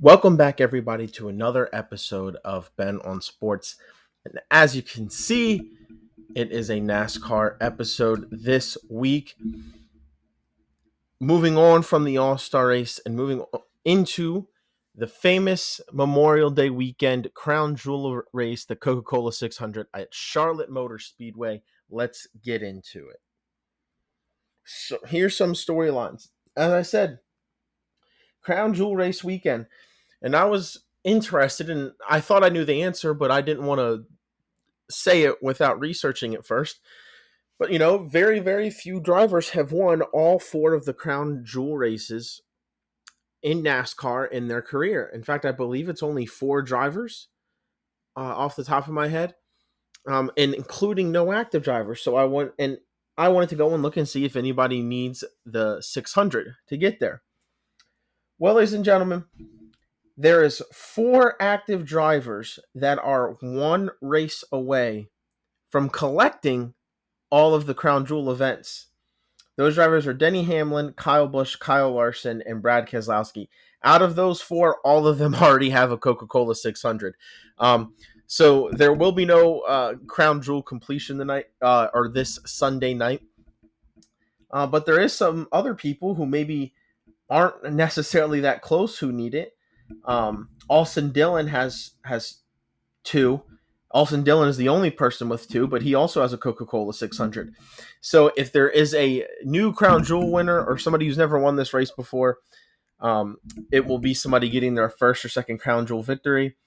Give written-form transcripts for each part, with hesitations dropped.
Welcome back, everybody, to another episode of Ben on Sports. And as you can see, it is a NASCAR episode this week. Moving on from the All Star race and moving into the famous Memorial Day weekend crown jewel race, the Coca-Cola 600 at Charlotte Motor Speedway. Let's get into it. So, here's some storylines. As I said, crown jewel race weekend. And I was interested, and I thought I knew the answer, but I didn't want to say it without researching it first. But very, very few drivers have won all four of the crown jewel races in NASCAR in their career. In fact, I believe it's only four drivers off the top of my head, and including no active drivers. So I wanted to go and look and see if anybody needs the 600 to get there. Well, ladies and gentlemen, there is four active drivers that are one race away from collecting all of the crown jewel events. Those drivers are Denny Hamlin, Kyle Busch, Kyle Larson, and Brad Keselowski. Out of those four, all of them already have a Coca-Cola 600. So there will be no crown jewel completion tonight or this Sunday night. But there is some other people who maybe aren't necessarily that close who need it. Austin Dillon has two. Austin Dillon is the only person with two, but he also has a Coca-Cola 600. So if there is a new crown jewel winner or somebody who's never won this race before, it will be somebody getting their first or second crown jewel victory.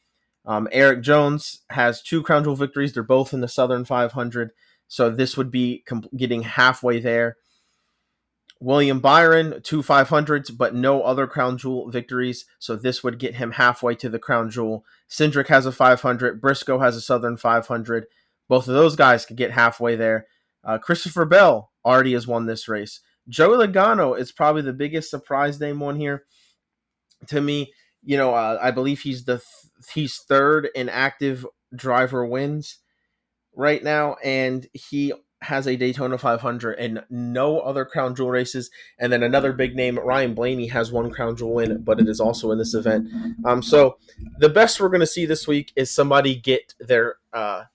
Eric Jones has two crown jewel victories. They're both in the Southern 500. So this would be getting halfway there. William Byron, two 500s, but no other crown jewel victories. So this would get him halfway to the crown jewel. Cindric has a 500. Briscoe has a Southern 500. Both of those guys could get halfway there. Christopher Bell already has won this race. Joey Logano is probably the biggest surprise name on here. To me, I believe he's he's third in active driver wins right now, and he has a Daytona 500 and no other crown jewel races. And then another big name, Ryan Blaney, has one crown jewel win, but it is also in this event. So the best we're going to see this week is somebody get their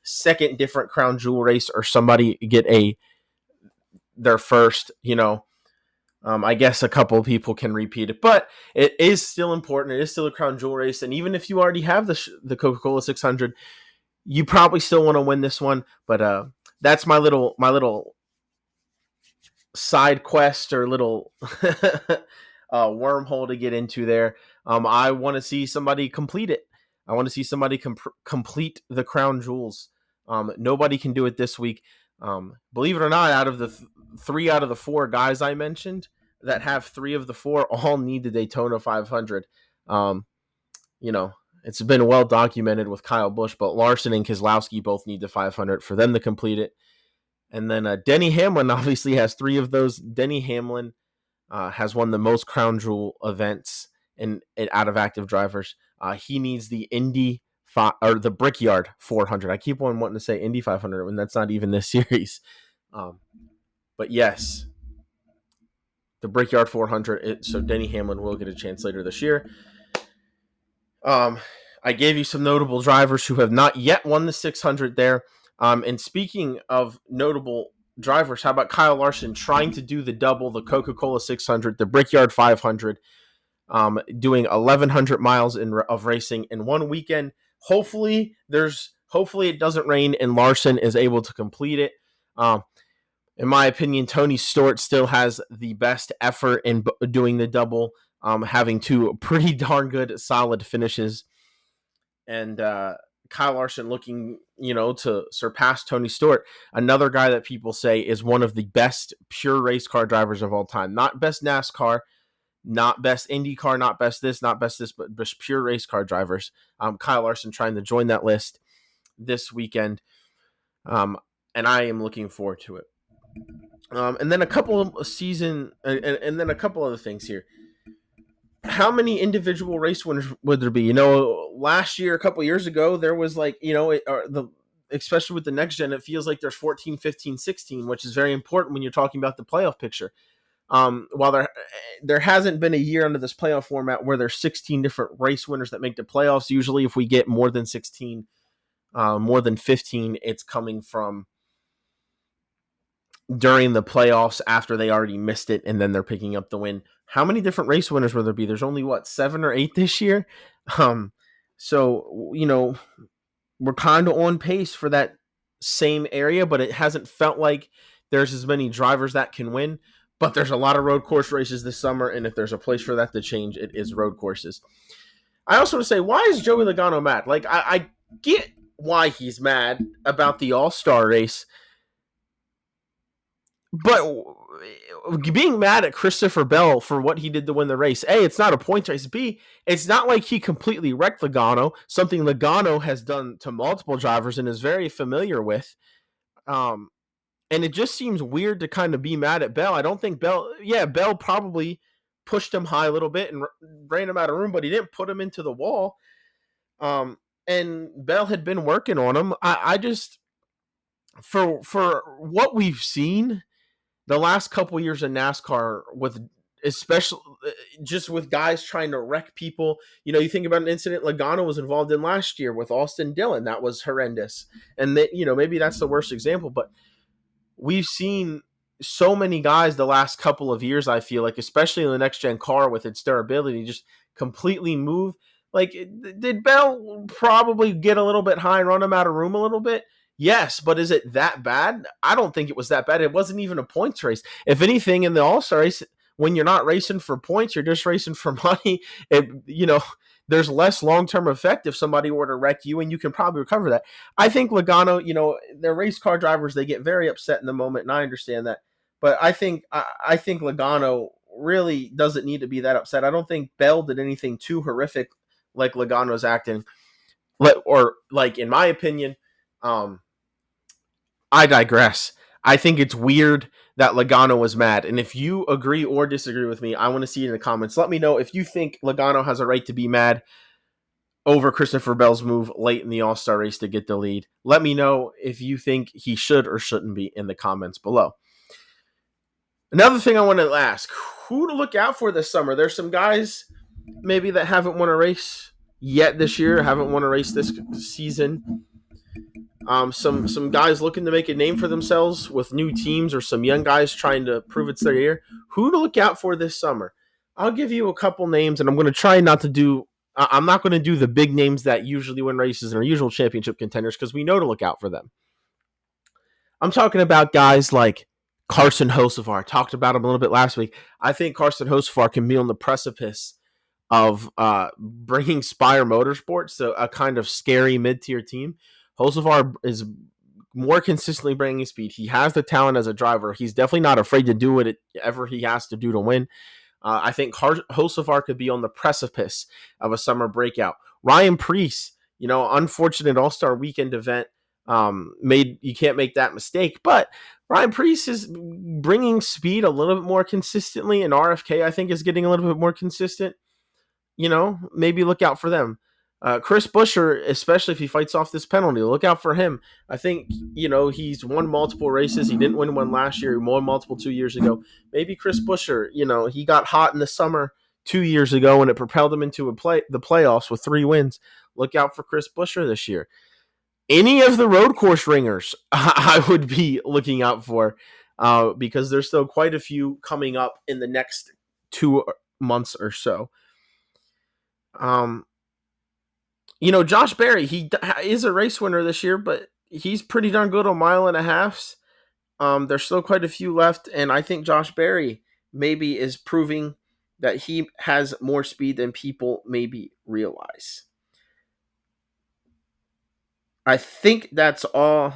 second different crown jewel race, or somebody get their first. I guess a couple of people can repeat it, but it is still important. It is still a crown jewel race, and even if you already have the Coca-Cola 600, you probably still want to win this one. But that's my little side quest or little wormhole to get into there. I want to see somebody complete it. I want to see somebody complete the crown jewels. Nobody can do it this week. Believe it or not, out of the three out of the four guys I mentioned that have three of the four all need the Daytona 500. It's been well documented with Kyle Busch, but Larson and Keselowski both need the 500 for them to complete it. And then Denny Hamlin obviously has three of those. Denny Hamlin has won the most crown jewel events in out of active drivers. He needs the Indy or the Brickyard 400. I keep on wanting to say Indy 500 when that's not even this series. But yes, the Brickyard 400. So Denny Hamlin will get a chance later this year. I gave you some notable drivers who have not yet won the 600 there. And speaking of notable drivers, how about Kyle Larson trying to do the double, the Coca-Cola 600, the Brickyard 500, doing 1,100 miles of racing in one weekend. Hopefully it doesn't rain and Larson is able to complete it. In my opinion, Tony Stewart still has the best effort in doing the double, having two pretty darn good, solid finishes. And Kyle Larson looking, to surpass Tony Stewart, another guy that people say is one of the best pure race car drivers of all time. Not best NASCAR, not best IndyCar, not best this, but just pure race car drivers. Kyle Larson trying to join that list this weekend, and I am looking forward to it. And then a couple of and then a couple other things here. How many individual race winners would there be? Last year, a couple years ago, there was especially with the next gen, it feels like there's 14, 15, 16, which is very important when you're talking about the playoff picture. While there hasn't been a year under this playoff format where there's 16 different race winners that make the playoffs. Usually, if we get more than 16, more than 15, it's coming from during the playoffs after they already missed it, and then they're picking up the win. How many different race winners will there be? There's only what, 7 or 8 this year. Um, so we're kind of on pace for that same area, but it hasn't felt like there's as many drivers that can win. But there's a lot of road course races this summer, and if there's a place for that to change, it is road courses. I also want to say, why is Joey Logano mad? Like, I get why he's mad about the All-Star race, but being mad at Christopher Bell for what he did to win the race, A, it's not a points race. B, it's not like he completely wrecked Logano, something Logano has done to multiple drivers and is very familiar with. And it just seems weird to kind of be mad at Bell. I don't think Bell probably pushed him high a little bit and ran him out of room, but he didn't put him into the wall. And Bell had been working on him. I just, for what we've seen the last couple years in NASCAR, with especially just with guys trying to wreck people. You think about an incident Logano was involved in last year with Austin Dillon. That was horrendous. And maybe that's the worst example, but we've seen so many guys the last couple of years, I feel like, especially in the next gen car with its durability, just completely move. Like, did Bell probably get a little bit high and run him out of room a little bit? Yes, but is it that bad? I don't think it was that bad. It wasn't even a points race. If anything, in the All-Star race, when you're not racing for points, you're just racing for money. There's less long-term effect if somebody were to wreck you, and you can probably recover that. I think Logano, they're race car drivers. They get very upset in the moment, and I understand that. But I think Logano really doesn't need to be that upset. I don't think Bell did anything too horrific like Logano's acting. Or, like, in my opinion, I digress. I think it's weird that Logano was mad. And if you agree or disagree with me, I want to see it in the comments. Let me know if you think Logano has a right to be mad over Christopher Bell's move late in the All-Star race to get the lead. Let me know if you think he should or shouldn't be in the comments below. Another thing I want to ask, who to look out for this summer? There's some guys maybe that haven't won a race yet this year, haven't won a race this season. Some guys looking to make a name for themselves with new teams, or some young guys trying to prove it's their year. Who to look out for this summer? I'll give you a couple names, and I'm going to try not to do. I'm not going to do the big names that usually win races and are usual championship contenders, because we know to look out for them. I'm talking about guys like Carson Hocevar. Talked about him a little bit last week. I think Carson Hocevar can be on the precipice of bringing Spire Motorsports to a kind of scary mid-tier team. Hocevar is more consistently bringing speed. He has the talent as a driver. He's definitely not afraid to do whatever he has to do to win. I think Hocevar could be on the precipice of a summer breakout. Ryan Preece, unfortunate All-Star Weekend event. You can't make that mistake, but Ryan Preece is bringing speed a little bit more consistently, and RFK, I think, is getting a little bit more consistent. Maybe look out for them. Chris Buescher, especially if he fights off this penalty, look out for him. I think, he's won multiple races. He didn't win one last year. He won multiple 2 years ago. Maybe Chris Buescher, he got hot in the summer 2 years ago, and it propelled him into the playoffs with 3 wins. Look out for Chris Buescher this year. Any of the road course ringers, I would be looking out for, because there's still quite a few coming up in the next 2 months or so. Josh Berry, he is a race winner this year, but he's pretty darn good on 1.5 miles. There's still quite a few left, and I think Josh Berry maybe is proving that he has more speed than people maybe realize. I think that's all.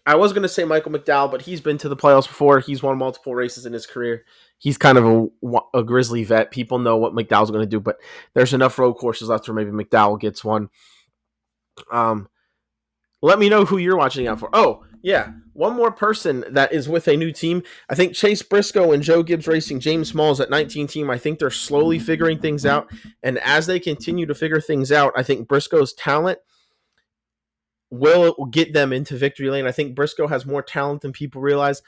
I was going to say Michael McDowell, but he's been to the playoffs before. He's won multiple races in his career. He's kind of a grizzly vet. People know what McDowell's going to do, but there's enough road courses left where maybe McDowell gets one. Let me know who you're watching out for. Oh, yeah. One more person that is with a new team. I think Chase Briscoe and Joe Gibbs Racing, James Smalls at 19 team. I think they're slowly figuring things out. And as they continue to figure things out, I think Briscoe's talent will get them into victory lane. I think Briscoe has more talent than people realize.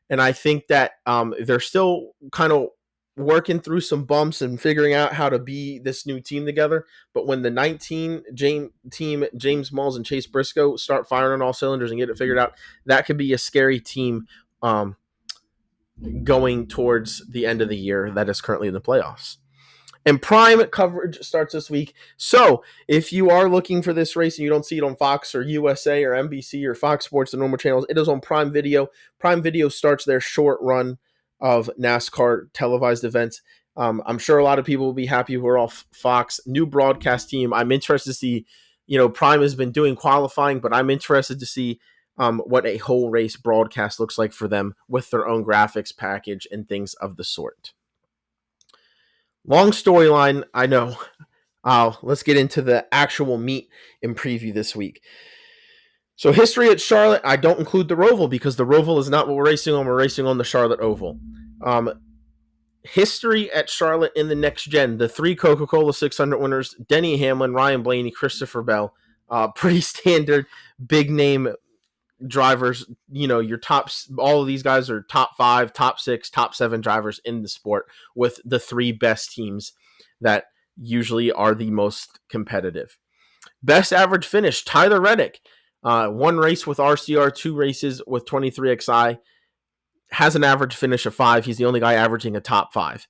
And I think that they're still kind of working through some bumps and figuring out how to be this new team together. But when the 19 team, James Malls and Chase Briscoe, start firing on all cylinders and get it figured out, that could be a scary team going towards the end of the year that is currently in the playoffs. And Prime coverage starts this week. So if you are looking for this race and you don't see it on Fox or USA or NBC or Fox Sports, the normal channels, it is on Prime Video. Prime Video starts their short run of NASCAR televised events. I'm sure a lot of people will be happy who are off Fox. New broadcast team. I'm interested to see, Prime has been doing qualifying, but I'm interested to see what a whole race broadcast looks like for them with their own graphics package and things of the sort. Long storyline, I know. Let's get into the actual meat and preview this week. So history at Charlotte, I don't include the Roval because the Roval is not what we're racing on. We're racing on the Charlotte Oval. History at Charlotte in the next gen, the 3 Coca-Cola 600 winners, Denny Hamlin, Ryan Blaney, Christopher Bell. Pretty standard big name drivers. Your tops, all of these guys are top 5, top 6, top 7 drivers in the sport with the 3 best teams that usually are the most competitive. Best average finish, Tyler Reddick, 1 race with RCR, 2 races with 23XI, has an average finish of 5. He's the only guy averaging a top 5.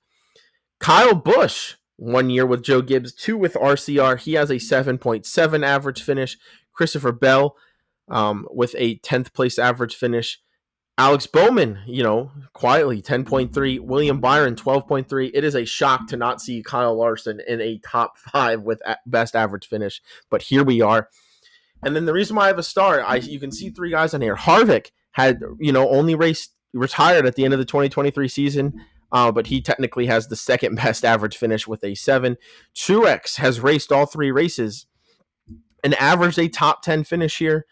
Kyle Busch, 1 year with Joe Gibbs, 2 with RCR. He has a 7.7 average finish. Christopher Bell, with a 10th place average finish. Alex Bowman, quietly 10.3. William Byron, 12.3. It is a shock to not see Kyle Larson in a top 5 with best average finish, but here we are. And then the reason why I have a star, you can see 3 guys on here. Harvick had, only retired at the end of the 2023 season, but he technically has the second best average finish with a 7. Truex has raced all 3 races and averaged a top 10 finish here,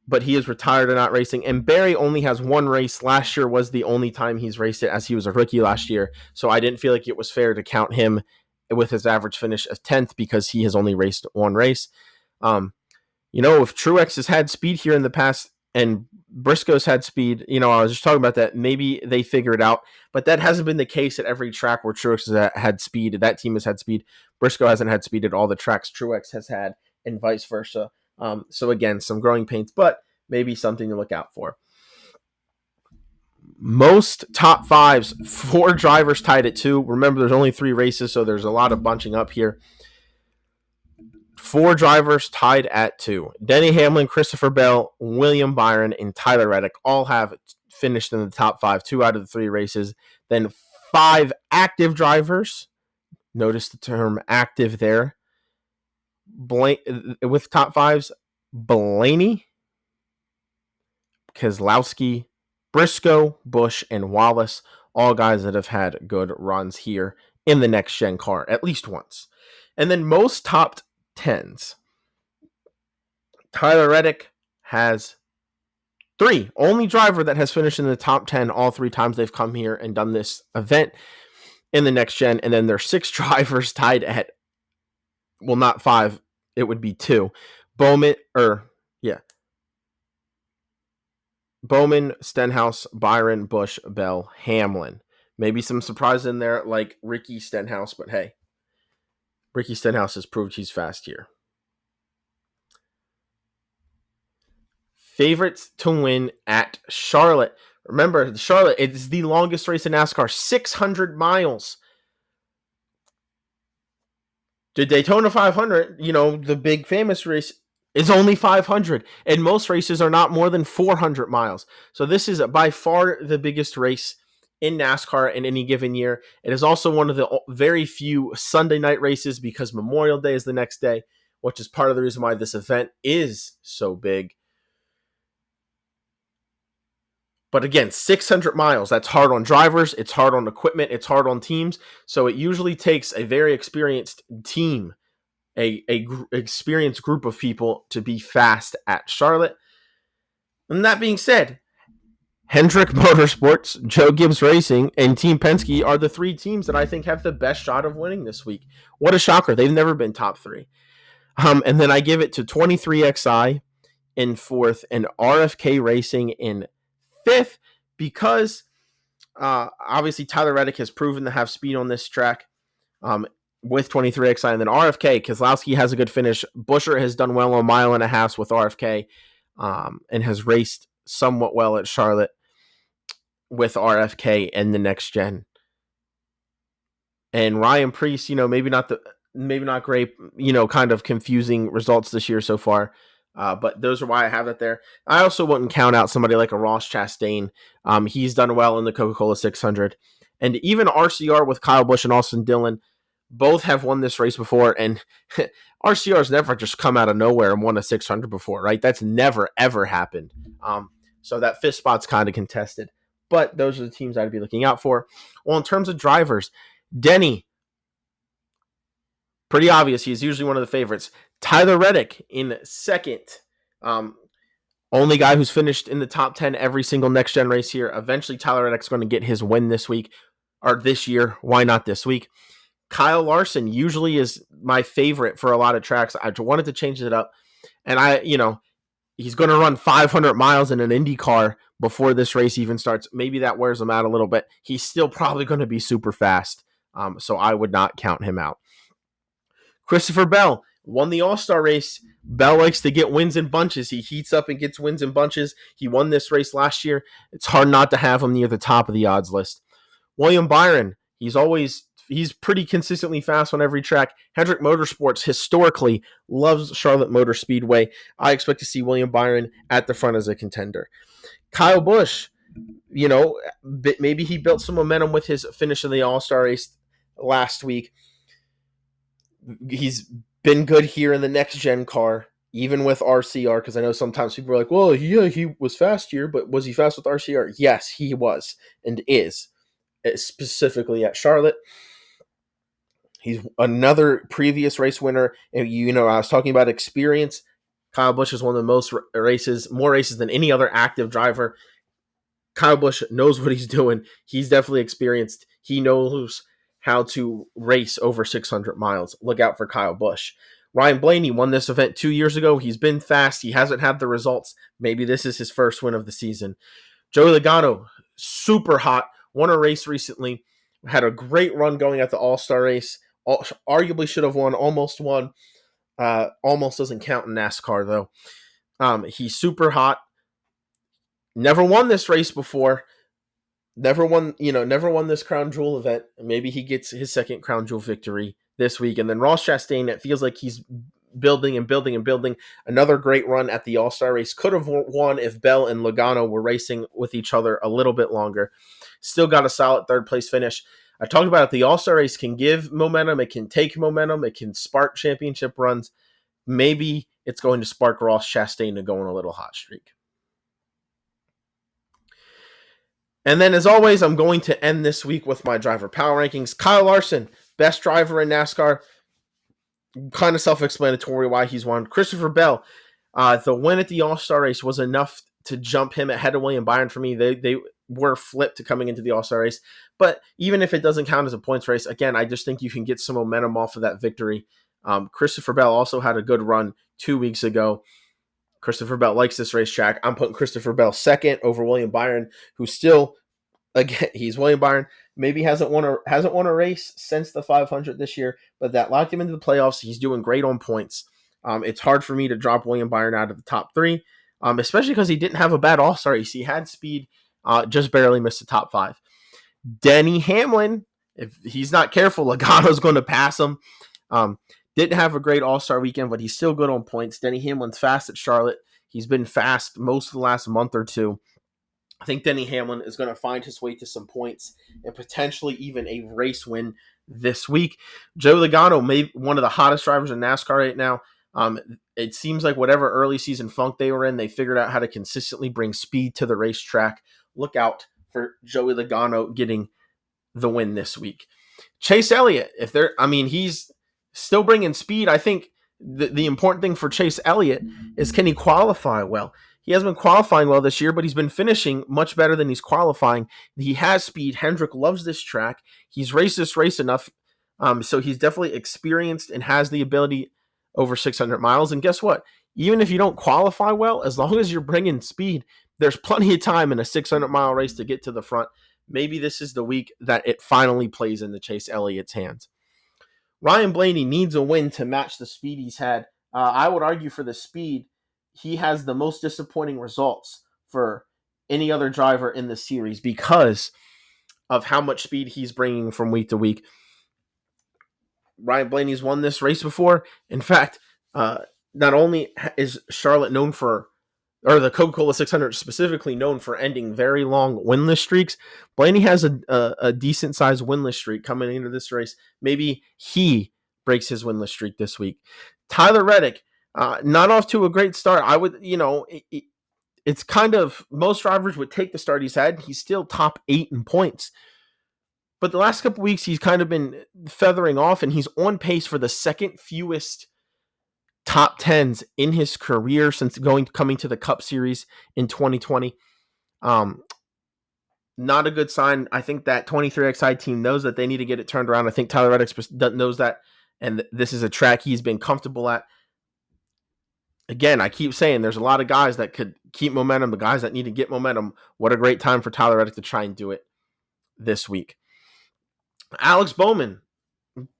but he is retired and not racing. And Barry only has 1 race. Last year was the only time he's raced it, as he was a rookie last year. So I didn't feel like it was fair to count him with his average finish of 10th because he has only raced 1 race. If Truex has had speed here in the past and Briscoe's had speed, I was just talking about that, maybe they figure it out. But that hasn't been the case at every track where Truex has had speed. That team has had speed. Briscoe hasn't had speed at all the tracks Truex has had, and vice versa. So again, some growing pains, but maybe something to look out for. Most top 5s, 4 drivers tied at 2. Remember, there's only 3 races, so there's a lot of bunching up here. 4 drivers tied at 2. Denny Hamlin, Christopher Bell, William Byron, and Tyler Reddick all have finished in the top 5, 2 out of the 3 races. Then 5 active drivers. Notice the term active there. With top 5s, Blaney, Keselowski, Briscoe, Busch, and Wallace, all guys that have had good runs here in the next gen car at least once. And then most top 10s. Tyler Reddick has 3. Only driver that has finished in the top 10 all 3 times they've come here and done this event in the next gen. And then there's 6 drivers tied at, well, not 5. It would be 2. Bowman, Stenhouse, Byron, Busch, Bell, Hamlin. Maybe some surprise in there like Ricky Stenhouse, but hey, Ricky Stenhouse has proved he's fast here. Favorites to win at Charlotte. Remember, Charlotte, it's the longest race in NASCAR, 600 miles. The Daytona 500, the big famous race, is only 500, and most races are not more than 400 miles. So this is by far the biggest race in NASCAR in any given year. It is also one of the very few Sunday night races because Memorial Day is the next day, which is part of the reason why this event is so big. But again, 600 miles, that's hard on drivers, it's hard on equipment, it's hard on teams. So it usually takes a very experienced team, experienced group of people to be fast at Charlotte. And that being said, Hendrick Motorsports, Joe Gibbs Racing, and Team Penske are the 3 teams that I think have the best shot of winning this week. What a shocker. They've never been top 3. And then I give it to 23XI in 4th and RFK Racing in 5th. because obviously Tyler Reddick has proven to have speed on this track um, with 23XI, and then RFK, Keselowski has a good finish. Buescher has done well on mile and a half with RFK and has raced somewhat well at Charlotte with RFK and the next gen. And Ryan Preece, maybe not great, kind of confusing results this year so far. But those are why I have that there. I also wouldn't count out somebody like a Ross Chastain. He's done well in the Coca-Cola 600. And even RCR with Kyle Busch and Austin Dillon both have won this race before. And RCR's never just come out of nowhere and won a 600 before, right? That's never, ever happened. So that fifth spot's kind of contested. But those are the teams I'd be looking out for. Well, in terms of drivers, Denny, pretty obvious. He's usually one of the favorites. Tyler Reddick in second. Only guy who's finished in the top 10 every single next gen race here. Eventually, Tyler Reddick's going to get his win this week or this year. Why not this week? Kyle Larson usually is my favorite for a lot of tracks. I wanted to change it up. And he's going to run 500 miles in an Indy car before this race even starts. Maybe that wears him out a little bit. He's still probably going to be super fast. So I would not count him out. Christopher Bell won the All-Star race. Bell likes to get wins in bunches. He heats up and gets wins in bunches. He won this race last year. It's hard not to have him near the top of the odds list. William Byron, he's pretty consistently fast on every track. Hendrick Motorsports historically loves Charlotte Motor Speedway. I expect to see William Byron at the front as a contender. Kyle Busch, maybe he built some momentum with his finish in the All-Star race last week. He's been good here in the next gen car, even with RCR, because I know sometimes people are like, well, yeah, he was fast here, but was he fast with RCR? Yes, he was and is, specifically at Charlotte. He's another previous race winner. And I was talking about experience. Kyle Busch is one of the more races than any other active driver. Kyle Busch knows what he's doing. He's definitely experienced. He knows how to race over 600 miles. Look out for Kyle Busch. Ryan Blaney won this event 2 years ago. He's been fast. He hasn't had the results. Maybe this is his first win of the season. Joey Logano, super hot. Won a race recently. Had a great run going at the All-Star race. Arguably should have won. Almost won. Almost doesn't count in NASCAR, though. He's super hot. Never won this race before. Never won this Crown Jewel event. Maybe he gets his second Crown Jewel victory this week. And then Ross Chastain, it feels like he's building and building and building. Another great run at the All-Star race. Could have won if Bell and Logano were racing with each other a little bit longer. Still got a solid third place finish. I talked about it. The All-Star race can give momentum. It can take momentum. It can spark championship runs. Maybe it's going to spark Ross Chastain to go on a little hot streak. And then, as always, I'm going to end this week with my driver power rankings. Kyle Larson, best driver in NASCAR. Kind of self-explanatory why he's won. Christopher Bell, the win at the All-Star race was enough to jump him ahead of William Byron for me. They were flipped coming into the All-Star race. But even if it doesn't count as a points race, again, I just think you can get some momentum off of that victory. Christopher Bell also had a good run 2 weeks ago. Christopher Bell likes this racetrack. I'm putting Christopher Bell second over William Byron, who still, again, he's William Byron. Maybe hasn't won a race since the 500 this year, but that locked him into the playoffs. He's doing great on points. It's hard for me to drop William Byron out of the top three, especially because he didn't have a bad All-Star race. He had speed, just barely missed the top five. Denny Hamlin, if he's not careful, Logano's going to pass him. Didn't have a great All-Star weekend, but he's still good on points. Denny Hamlin's fast at Charlotte. He's been fast most of the last month or two. I think Denny Hamlin is going to find his way to some points and potentially even a race win this week. Joe Logano, maybe one of the hottest drivers in NASCAR right now. It seems like whatever early season funk they were in, they figured out how to consistently bring speed to the racetrack. Look out for Joey Logano getting the win this week. Chase Elliott, he's still bringing speed. I think the important thing for Chase Elliott is, can he qualify well? He hasn't been qualifying well this year, but he's been finishing much better than he's qualifying. He has speed. Hendrick loves this track. He's raced this race enough, so he's definitely experienced and has the ability over 600 miles. And guess what? Even if you don't qualify well, as long as you're bringing speed, there's plenty of time in a 600-mile race to get to the front. Maybe this is the week that it finally plays into Chase Elliott's hands. Ryan Blaney needs a win to match the speed he's had. I would argue for the speed, he has the most disappointing results for any other driver in the series because of how much speed he's bringing from week to week. Ryan Blaney's won this race before. In fact, not only is Charlotte known for, or the Coca-Cola 600 specifically known for ending very long winless streaks, Blaney has a decent-sized winless streak coming into this race. Maybe he breaks his winless streak this week. Tyler Reddick, not off to a great start. I would, it's kind of, most drivers would take the start he's had. He's still top 8 in points. But the last couple weeks, he's kind of been feathering off, and he's on pace for the second fewest top 10s in his career since coming to the Cup Series in 2020. Not a good sign. I think that 23XI team knows that they need to get it turned around. I think Tyler Reddick knows that, and this is a track he's been comfortable at. Again, I keep saying there's a lot of guys that could keep momentum, the guys that need to get momentum. What a great time for Tyler Reddick to try and do it this week. Alex Bowman,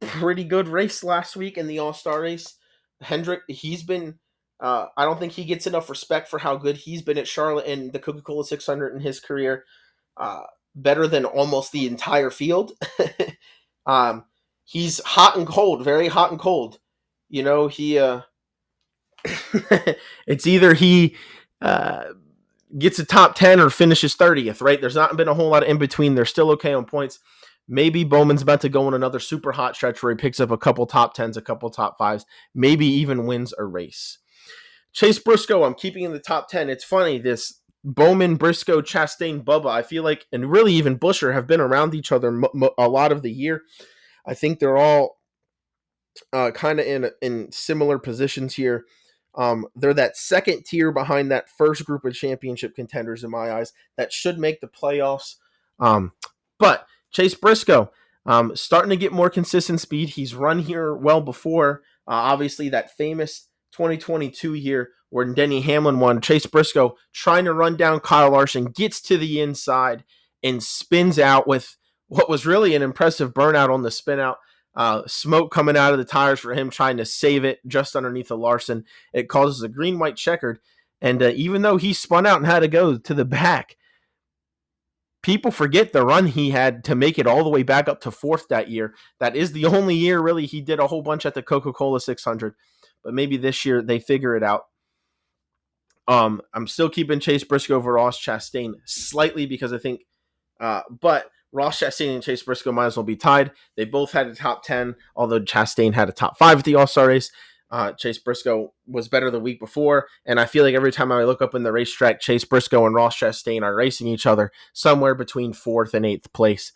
pretty good race last week in the All-Star race. Hendrick, he's been, I don't think he gets enough respect for how good he's been at Charlotte and the Coca-Cola 600 in his career. Better than almost the entire field. He's hot and cold, very hot and cold. It's either he gets a top 10 or finishes 30th, right? There's not been a whole lot of in between. They're still okay on points. Maybe Bowman's about to go on another super hot stretch where he picks up a couple top 10s, a couple top 5s, maybe even wins a race. Chase Briscoe, I'm keeping in the top 10. It's funny, this Bowman, Briscoe, Chastain, Bubba, I feel like, and really even Buescher have been around each other a lot of the year. I think they're all kind of in similar positions here. They're that second tier behind that first group of championship contenders in my eyes that should make the playoffs. But Chase Briscoe, starting to get more consistent speed. He's run here well before. Obviously, that famous 2022 year where Denny Hamlin won. Chase Briscoe trying to run down Kyle Larson, gets to the inside and spins out with what was really an impressive burnout on the spin out. Smoke coming out of the tires for him trying to save it just underneath of Larson. It causes a green-white checkered. And even though he spun out and had to go to the back, people forget the run he had to make it all the way back up to 4th that year. That is the only year, really, he did a whole bunch at the Coca-Cola 600. But maybe this year they figure it out. I'm still keeping Chase Briscoe over Ross Chastain slightly because I think, but Ross Chastain and Chase Briscoe might as well be tied. They both had a top 10, although Chastain had a top 5 at the All-Star race. Chase Briscoe was better the week before, and I feel like every time I look up in the racetrack, Chase Briscoe and Ross Chastain are racing each other somewhere between 4th and 8th place.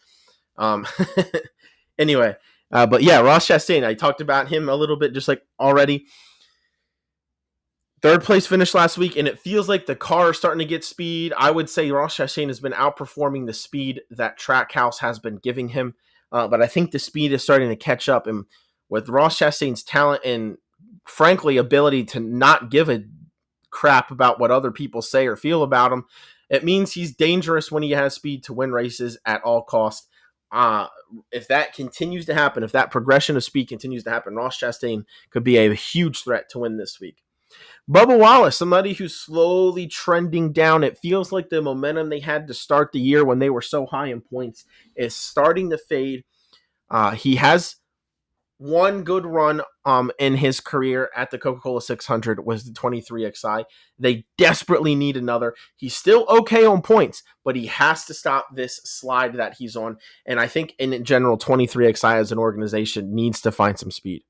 Anyway, but yeah, Ross Chastain, I talked about him a little bit just like already. 3rd place finish last week, and it feels like the car is starting to get speed. I would say Ross Chastain has been outperforming the speed that Trackhouse has been giving him, but I think the speed is starting to catch up. And with Ross Chastain's talent and, frankly, ability to not give a crap about what other people say or feel about him, it means he's dangerous when he has speed to win races at all costs. If that continues to happen, if that progression of speed continues to happen, Ross Chastain could be a huge threat to win this week. Bubba Wallace, somebody who's slowly trending down. It feels like the momentum they had to start the year when they were so high in points is starting to fade. He has one good run in his career at the Coca-Cola 600 was the 23XI. They desperately need another. He's still okay on points, but he has to stop this slide that he's on. And I think in general, 23XI as an organization needs to find some speed.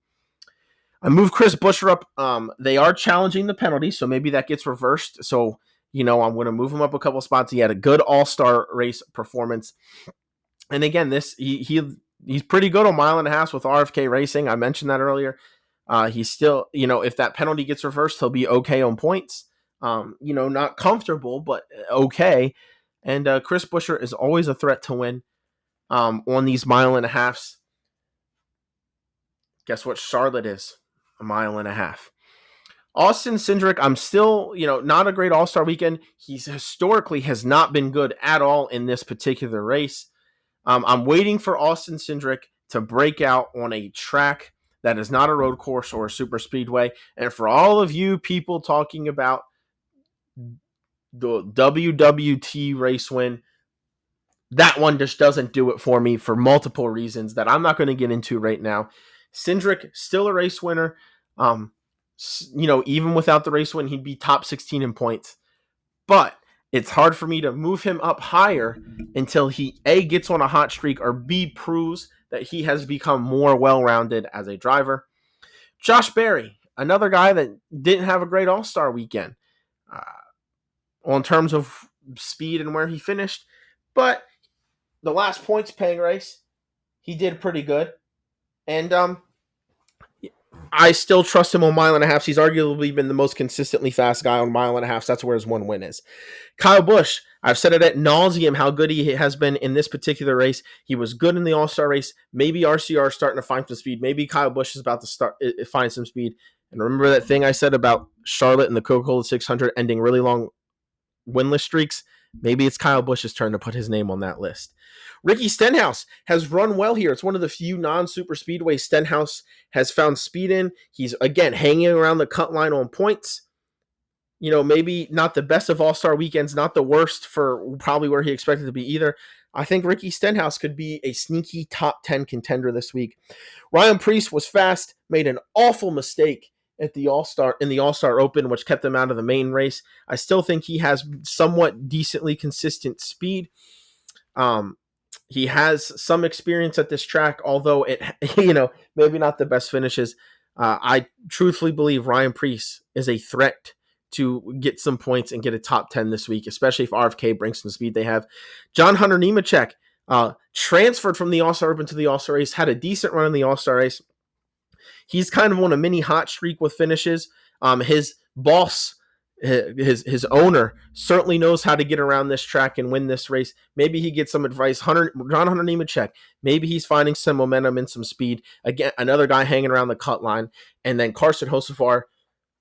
I move Chris Buescher up. They are challenging the penalty, so maybe that gets reversed. So, I'm going to move him up a couple spots. He had a good all-star race performance. And again, he's pretty good on 1.5 miles with RFK Racing. I mentioned that earlier. He's still, if that penalty gets reversed, he'll be okay on points. Not comfortable, but okay. And Chris Buescher is always a threat to win on these 1.5 miles. Guess what Charlotte is? 1.5 miles. Austin Cindric, I'm still, not a great All-Star weekend. He's historically has not been good at all in this particular race. I'm waiting for Austin Cindric to break out on a track that is not a road course or a super speedway. And for all of you people talking about the WWT race win, that one just doesn't do it for me for multiple reasons that I'm not going to get into right now. Cindric, still a race winner. Even without the race win, he'd be top 16 in points. But it's hard for me to move him up higher until he A, gets on a hot streak, or B, proves that he has become more well-rounded as a driver. Josh Berry, another guy that didn't have a great All-Star weekend on terms of speed and where he finished. But the last points paying race, he did pretty good. And I still trust him on mile and a half. He's arguably been the most consistently fast guy on mile and a half. So that's where his one win is. Kyle Busch, I've said it at nauseum how good he has been in this particular race. He was good in the All-Star race. Maybe RCR is starting to find some speed. Maybe Kyle Busch is about to find some speed. And remember that thing I said about Charlotte and the Coca-Cola 600 ending really long winless streaks? Maybe it's Kyle Busch's turn to put his name on that list. Ricky Stenhouse has run well here. It's one of the few non-super speedways Stenhouse has found speed in. He's, again, hanging around the cut line on points. Maybe not the best of All-Star weekends, not the worst for probably where he expected to be either. I think Ricky Stenhouse could be a sneaky top 10 contender this week. Ryan Preece was fast, made an awful mistake at the All-Star Open, which kept him out of the main race. I still think he has somewhat decently consistent speed. He has some experience at this track, although it, maybe not the best finishes. I truthfully believe Ryan Preece is a threat to get some points and get a top 10 this week, especially if RFK brings some speed they have. John Hunter Nemechek transferred from the All-Star Open to the All-Star race, had a decent run in the All-Star race. He's kind of on a mini hot streak with finishes. His boss, his owner, certainly knows how to get around this track and win this race. Maybe he gets some advice. John Hunter Nemechek, maybe he's finding some momentum and some speed. Again, another guy hanging around the cut line. And then Carson Hocevar,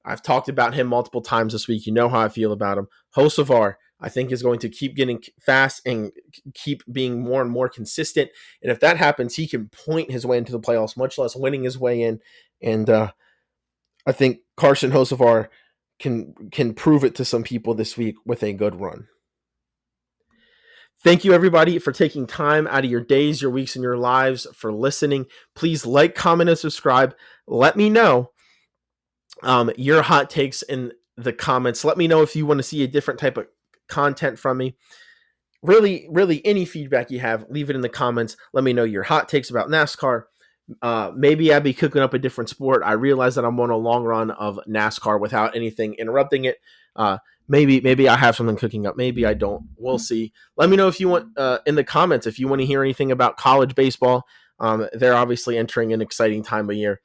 I've talked about him multiple times this week. You know how I feel about him. Hocevar, I think, is going to keep getting fast and keep being more and more consistent. And if that happens, he can point his way into the playoffs, much less winning his way in. And I think Carson Hocevar can prove it to some people this week with a good run. Thank you, everybody, for taking time out of your days, your weeks, and your lives for listening. Please like, comment, and subscribe. Let me know your hot takes in the comments. Let me know if you want to see a different type of content from me. Really, any feedback you have, leave it in the comments. Let me know your hot takes about NASCAR. Maybe I'd be cooking up a different sport. I realize that I'm on a long run of NASCAR without anything interrupting it. Maybe I have something cooking up. Maybe I don't. We'll see. Let me know if you want in the comments if you want to hear anything about college baseball. They're obviously entering an exciting time of year,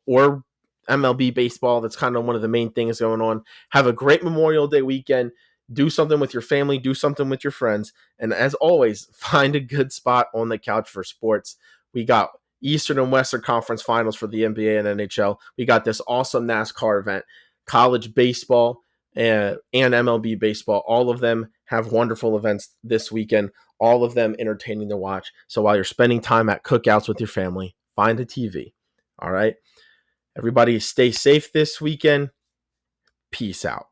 or MLB baseball. That's kind of one of the main things going on. Have a great Memorial Day weekend. Do something with your family. Do something with your friends. And as always, find a good spot on the couch for sports. We got Eastern and Western Conference Finals for the NBA and NHL. We got this awesome NASCAR event, college baseball, and MLB baseball. All of them have wonderful events this weekend, all of them entertaining to watch. So while you're spending time at cookouts with your family, find a TV. All right? Everybody stay safe this weekend. Peace out.